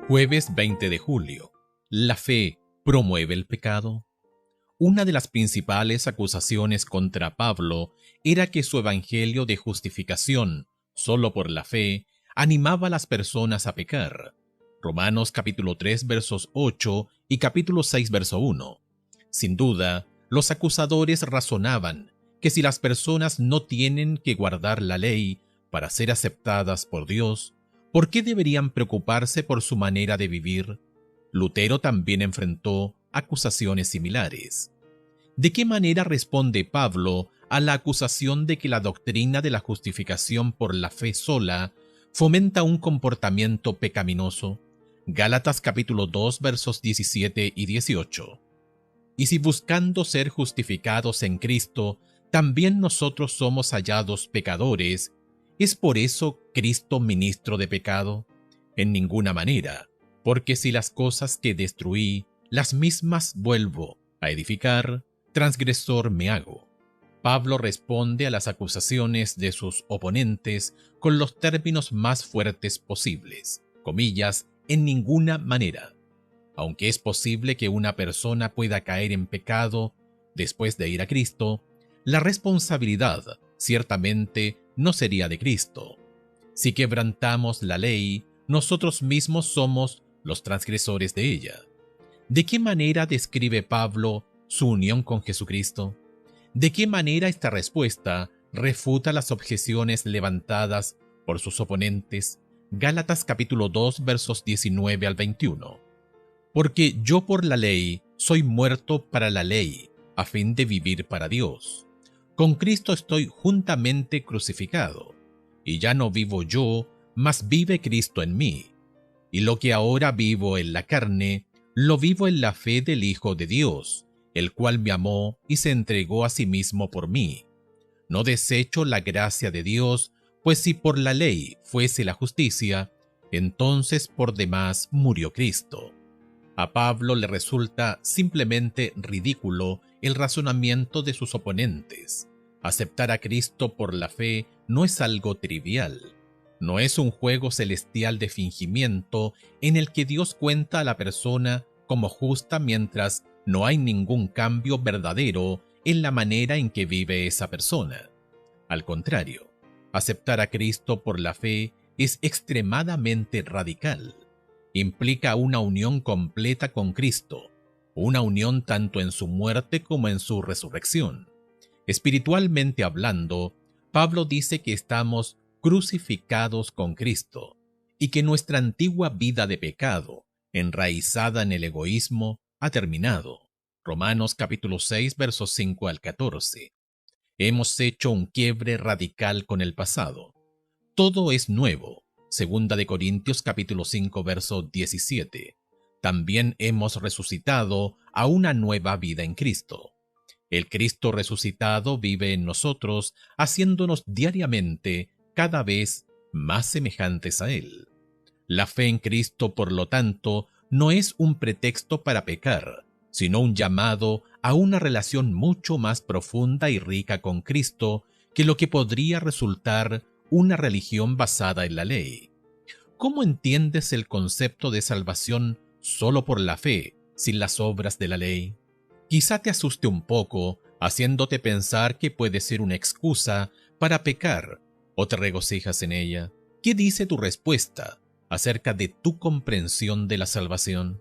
Jueves 20 de julio. ¿La fe promueve el pecado? Una de las principales acusaciones contra Pablo era que su evangelio de justificación, solo por la fe, animaba a las personas a pecar. Romanos capítulo 3 versos 8 y capítulo 6 verso 1. Sin duda, los acusadores razonaban que si las personas no tienen que guardar la ley para ser aceptadas por Dios, ¿por qué deberían preocuparse por su manera de vivir? Lutero también enfrentó acusaciones similares. ¿De qué manera responde Pablo a la acusación de que la doctrina de la justificación por la fe sola fomenta un comportamiento pecaminoso? Gálatas capítulo 2 versos 17 y 18. Y si buscando ser justificados en Cristo, también nosotros somos hallados pecadores, ¿es por eso Cristo ministro de pecado? En ninguna manera, porque si las cosas que destruí, las mismas vuelvo a edificar, transgresor me hago. Pablo responde a las acusaciones de sus oponentes con los términos más fuertes posibles, comillas, en ninguna manera. Aunque es posible que una persona pueda caer en pecado después de ir a Cristo, la responsabilidad ciertamente no sería de Cristo. Si quebrantamos la ley, nosotros mismos somos los transgresores de ella. ¿De qué manera describe Pablo su unión con Jesucristo? ¿De qué manera esta respuesta refuta las objeciones levantadas por sus oponentes? Gálatas capítulo 2 versos 19 al 21. Porque yo por la ley soy muerto para la ley, a fin de vivir para Dios. Con Cristo estoy juntamente crucificado, y ya no vivo yo, mas vive Cristo en mí. Y lo que ahora vivo en la carne, lo vivo en la fe del Hijo de Dios, el cual me amó y se entregó a sí mismo por mí. No desecho la gracia de Dios, pues si por la ley fuese la justicia, entonces por demás murió Cristo. A Pablo le resulta simplemente ridículo el razonamiento de sus oponentes. Aceptar a Cristo por la fe no es algo trivial. No es un juego celestial de fingimiento en el que Dios cuenta a la persona como justa mientras no hay ningún cambio verdadero en la manera en que vive esa persona. Al contrario, aceptar a Cristo por la fe es extremadamente radical. Implica una unión completa con Cristo, una unión tanto en su muerte como en su resurrección. Espiritualmente hablando, Pablo dice que estamos crucificados con Cristo y que nuestra antigua vida de pecado, enraizada en el egoísmo, ha terminado. Romanos capítulo 6 versos 5 al 14. Hemos hecho un quiebre radical con el pasado. Todo es nuevo. Segunda de Corintios capítulo 5 verso 17. También hemos resucitado a una nueva vida en Cristo. El Cristo resucitado vive en nosotros, haciéndonos diariamente cada vez más semejantes a Él. La fe en Cristo, por lo tanto, no es un pretexto para pecar, sino un llamado a una relación mucho más profunda y rica con Cristo que lo que podría resultar una religión basada en la ley. ¿Cómo entiendes el concepto de salvación solo por la fe, sin las obras de la ley? Quizá te asuste un poco, haciéndote pensar que puede ser una excusa para pecar, o te regocijas en ella. ¿Qué dice tu respuesta acerca de tu comprensión de la salvación?